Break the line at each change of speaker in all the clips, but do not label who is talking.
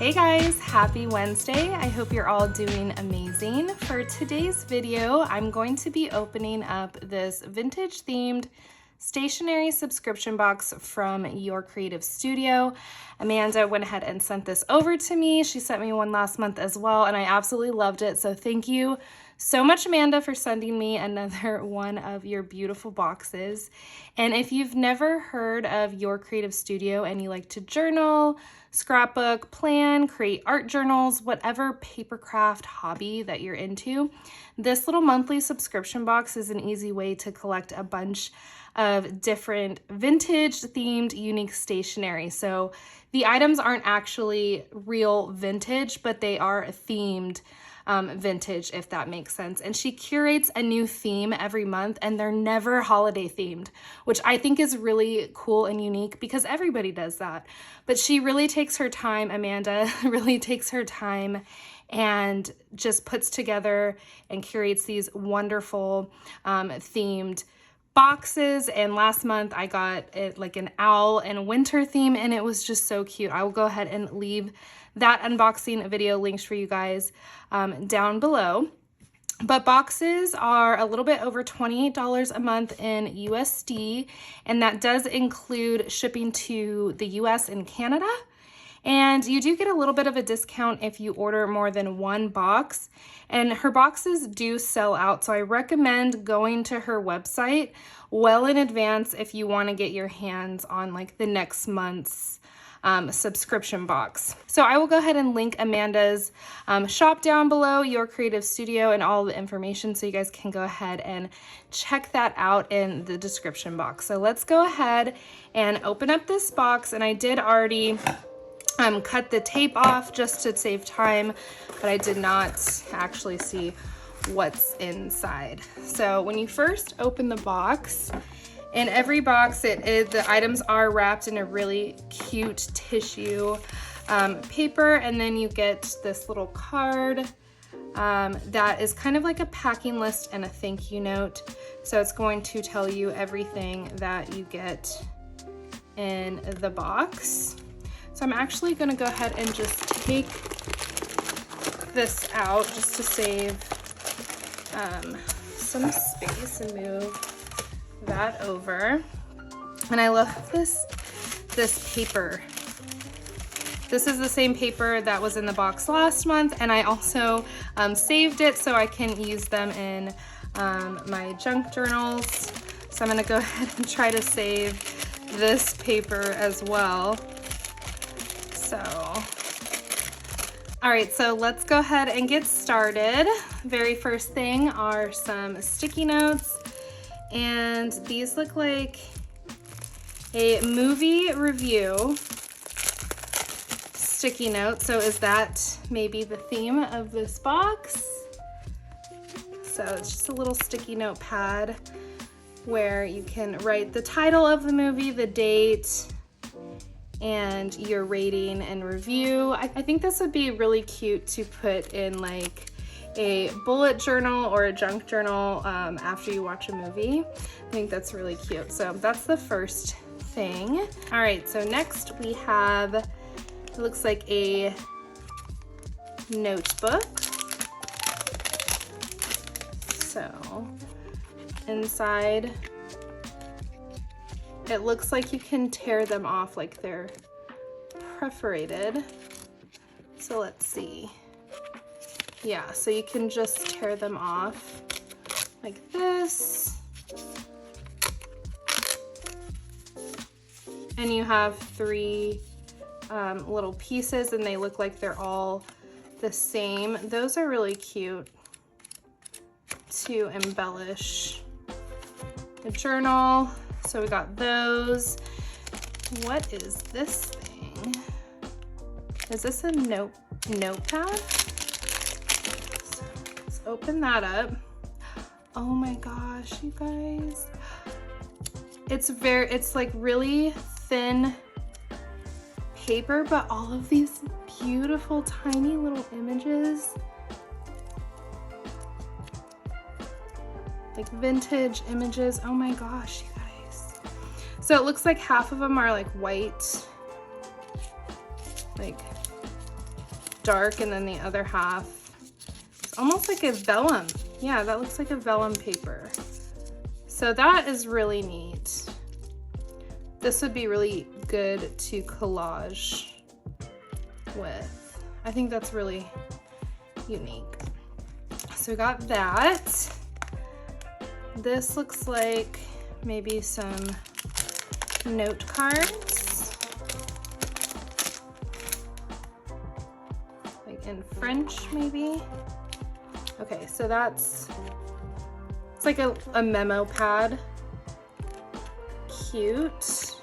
Hey guys, happy Wednesday. I hope you're all doing amazing. For today's video, I'm going to be opening up this vintage themed stationery subscription box from Your Creative Studio. Amanda went ahead and sent this over to me. She sent me one last month as well, and I absolutely loved it. So thank you so much, Amanda, for sending me another one of your beautiful boxes. And if you've never heard of Your Creative Studio and you like to journal, scrapbook, plan, create art journals, whatever paper craft hobby that you're into, this little monthly subscription box is an easy way to collect a bunch of different vintage themed unique stationery. So the items aren't actually real vintage, but they are themed vintage, if that makes sense. And she curates a new theme every month, and they're never holiday themed, which I think is really cool and unique because everybody does that. But she really takes her time, Amanda really takes her time and just puts together and curates these wonderful themed boxes. And last month I got it like an owl and winter theme, and it was just so cute. I will go ahead and leave that unboxing video links for you guys down below. But boxes are a little bit over $28 a month in USD, and that does include shipping to the US and Canada. And you do get a little bit of a discount if you order more than one box. And her boxes do sell out, so I recommend going to her website well in advance if you want to get your hands on like the next month's subscription box. So I will go ahead and link Amanda's shop down below, Your Creative Studio, and all the information, so you guys can go ahead and check that out in the description box. So let's go ahead and open up this box. And I did already cut the tape off just to save time, but I did not actually see what's inside. So when you first open the box, in every box, the items are wrapped in a really cute tissue paper, and then you get this little card that is kind of like a packing list and a thank you note. So it's going to tell you everything that you get in the box. So I'm actually going to go ahead and just take this out just to save some space and move that over. And I love this paper. This is the same paper that was in the box last month, and I also saved it so I can use them in my junk journals. So I'm going to go ahead and try to save this paper as well. So, all right, so let's go ahead and get started. Very first thing are some sticky notes, and these look like a movie review sticky note. So is that maybe the theme of this box? So it's just a little sticky note pad where you can write the title of the movie, the date, and your rating and review. I think this would be really cute to put in like a bullet journal or a junk journal after you watch a movie. I think that's really cute. So that's the first thing. All right, so next we have, it looks like a notebook. So inside, it looks like you can tear them off like they're perforated. So let's see. Yeah, so you can just tear them off like this. And you have three little pieces, and they look like they're all the same. Those are really cute to embellish the journal. So we got those. What is this thing? Is this a notepad? So let's open that up. Oh my gosh, you guys. It's like really thin paper, but all of these beautiful tiny little images. Like vintage images. Oh my gosh, you guys. So it looks like half of them are like white, like dark, and then the other half is almost like a vellum. Yeah, that looks like a vellum paper. So that is really neat. This would be really good to collage with. I think that's really unique. So we got that. This looks like maybe some note cards, like in French maybe. Okay, so it's like a memo pad. Cute.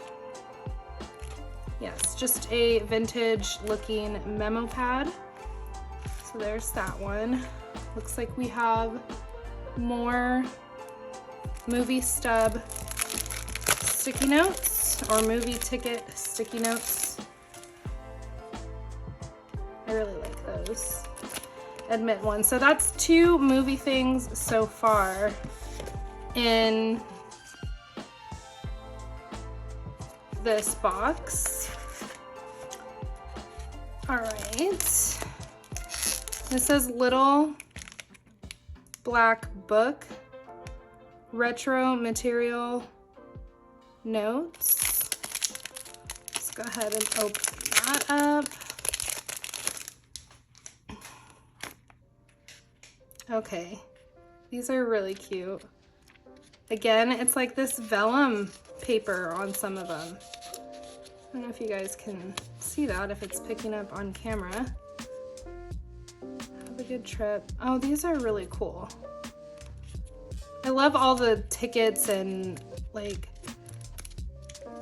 Yes, just a vintage looking memo pad. So there's that one. Looks like we have more movie stub sticky notes or movie ticket sticky notes. I really like those. Admit one. So that's 2 movie things so far in this box. All right. This says Little Black Book, retro material notes. Let's go ahead and open that up. Okay, these are really cute. Again, it's like this vellum paper on some of them. I don't know if you guys can see that, if it's picking up on camera. Have a good trip. Oh, these are really cool. I love all the tickets and like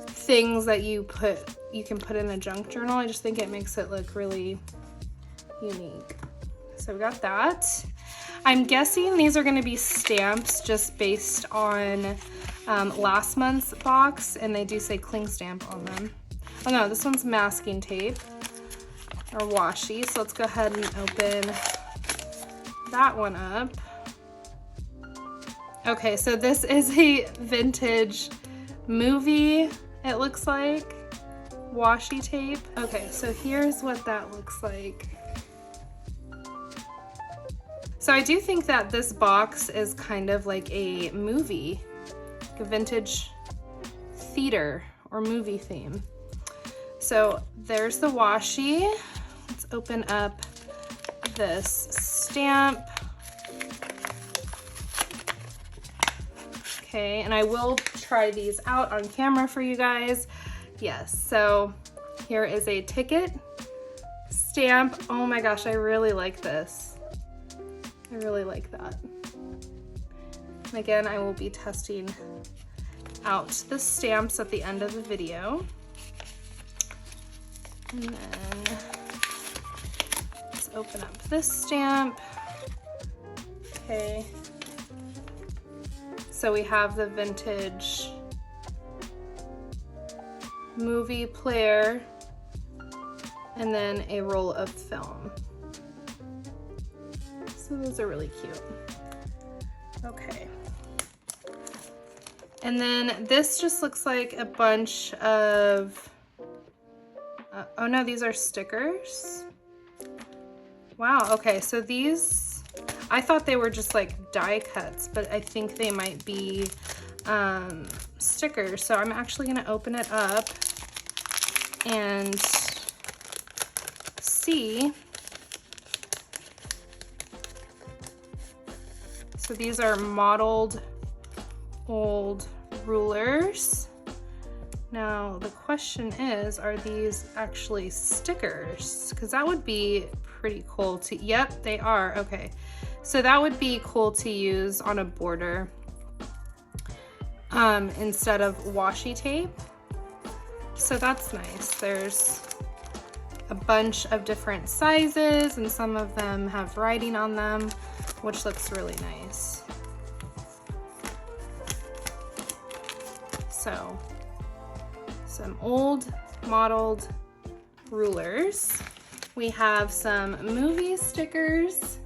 things that you can put in a junk journal. I just think it makes it look really unique. So we got that. I'm guessing these are going to be stamps just based on last month's box, and they do say cling stamp on them. Oh no, this one's masking tape or washi. So let's go ahead and open that one up. Okay, so this is a vintage movie, it looks like, washi tape. Okay, so here's what that looks like. So I do think that this box is kind of like a movie, like a vintage theater or movie theme. So there's the washi. Let's open up this stamp. Okay, and I will try these out on camera for you guys. Yes, so here is a ticket stamp. Oh my gosh, I really like this. I really like that. And again, I will be testing out the stamps at the end of the video. And then let's open up this stamp. Okay. So we have the vintage movie player and then a roll of film. So those are really cute. Okay. And then this just looks like a bunch of, oh no, these are stickers. Wow, okay, so these, I thought they were just like die cuts, but I think they might be stickers. So I'm actually gonna open it up and see. So these are modeled old rulers. Now the question is, are these actually stickers? Because that would be pretty cool to, yep, they are, okay. So that would be cool to use on a border instead of washi tape. So that's nice. There's a bunch of different sizes and some of them have writing on them, which looks really nice. So some old modeled rulers. We have some movie stickers,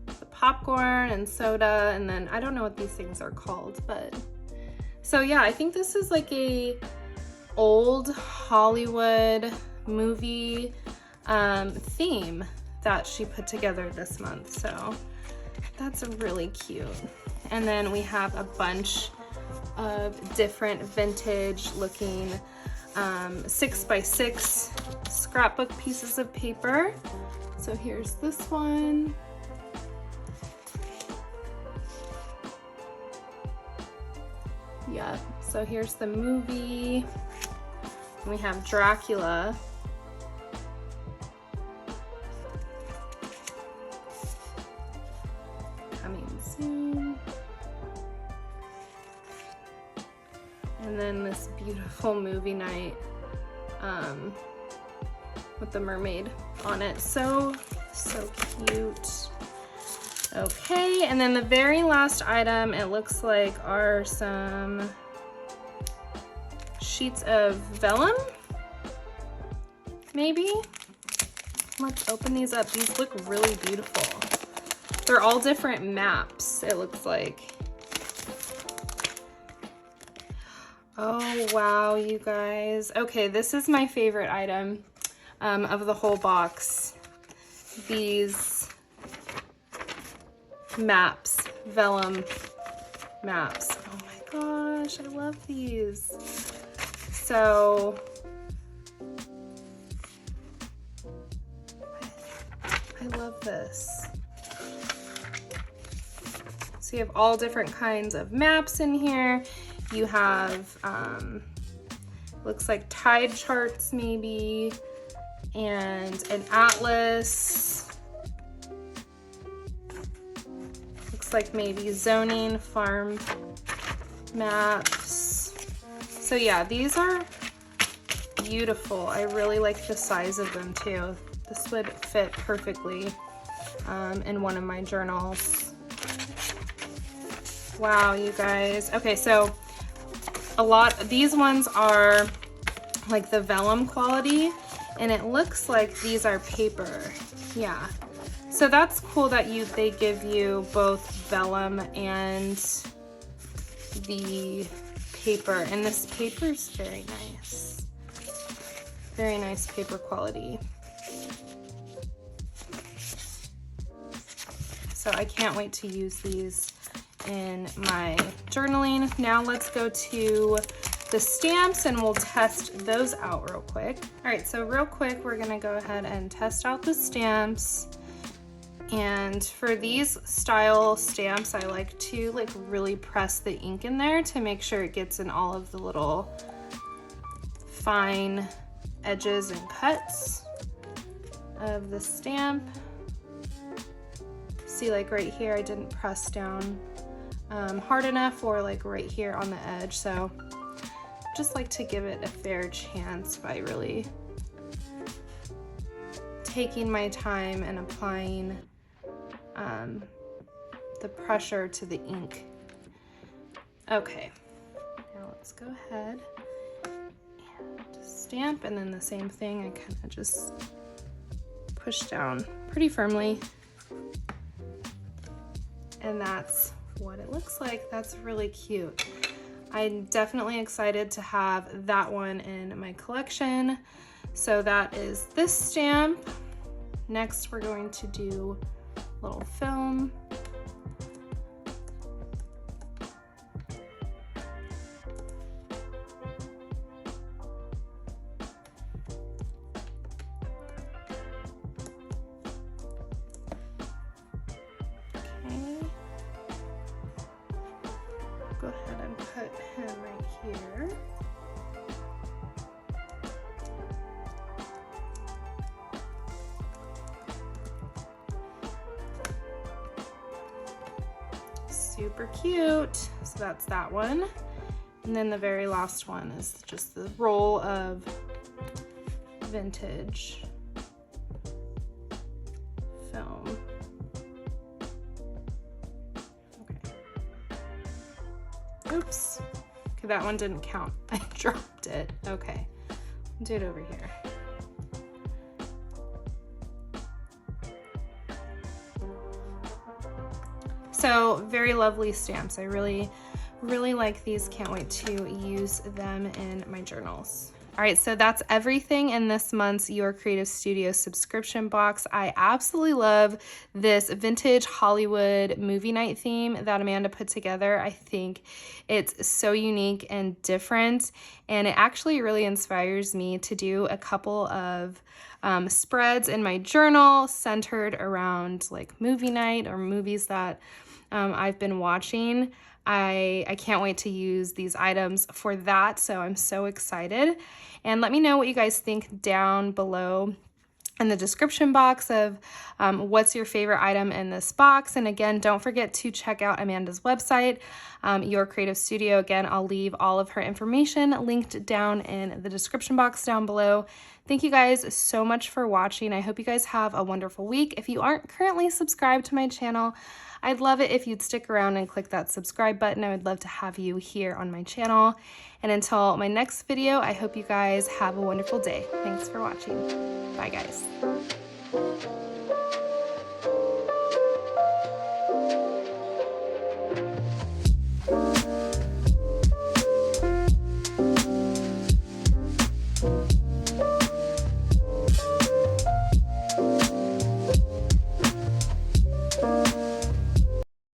the popcorn and soda, and then I don't know what these things are called, but so yeah, I think this is like a old Hollywood movie theme that she put together this month. So that's really cute. And then we have a bunch of different vintage looking 6x6 scrapbook pieces of paper. So here's this one. Yeah, so here's the movie. We have Dracula. Coming soon. And then this beautiful movie night with the mermaid on it. So cute. Okay, and then the very last item, it looks like, are some sheets of vellum, maybe? Let's open these up. These look really beautiful. They're all different maps, it looks like. Oh, wow, you guys. Okay, this is my favorite item of the whole box. These maps, vellum maps. Oh my gosh, I love these. So I love this. So you have all different kinds of maps in here. You have, looks like tide charts maybe, and an atlas. Looks like maybe zoning, farm maps. So yeah, these are beautiful. I really like the size of them too. This would fit perfectly in one of my journals. Wow, you guys. Okay, so these ones are like the vellum quality, and it looks like these are paper. Yeah. So that's cool that they give you both vellum and the paper, and this paper is very nice. Very nice paper quality. So I can't wait to use these in my journaling. Now let's go to the stamps and we'll test those out real quick. All right, so real quick, we're gonna go ahead and test out the stamps. And for these style stamps, I like to really press the ink in there to make sure it gets in all of the little fine edges and cuts of the stamp. See, like right here, I didn't press down hard enough, or like right here on the edge. So just like to give it a fair chance by really taking my time and applying the pressure to the ink. Okay, now let's go ahead and stamp, and then the same thing, I kind of just push down pretty firmly, and that's what it looks like. That's really cute. I'm definitely excited to have that one in my collection. So that is this stamp. Next, we're going to do a little film. Go ahead and put him right here. Super cute. So that's that one. And then the very last one is just the roll of vintage film. Oops. Okay, that one didn't count. I dropped it. Okay. I'll do it over here. So very lovely stamps. I really like these. Can't wait to use them in my journals. All right, so that's everything in this month's Your Creative Studio subscription box. I absolutely love this vintage Hollywood movie night theme that Amanda put together. I think it's so unique and different, and it actually really inspires me to do a couple of spreads in my journal centered around like movie night or movies that I've been watching. I can't wait to use these items for that, so I'm so excited. And let me know what you guys think down below in the description box of what's your favorite item in this box. And again, don't forget to check out Amanda's website, Your Creative Studio. Again, I'll leave all of her information linked down in the description box down below. Thank you guys so much for watching. I hope you guys have a wonderful week. If you aren't currently subscribed to my channel, I'd love it if you'd stick around and click that subscribe button. I would love to have you here on my channel. And until my next video, I hope you guys have a wonderful day. Thanks for watching. Bye, guys.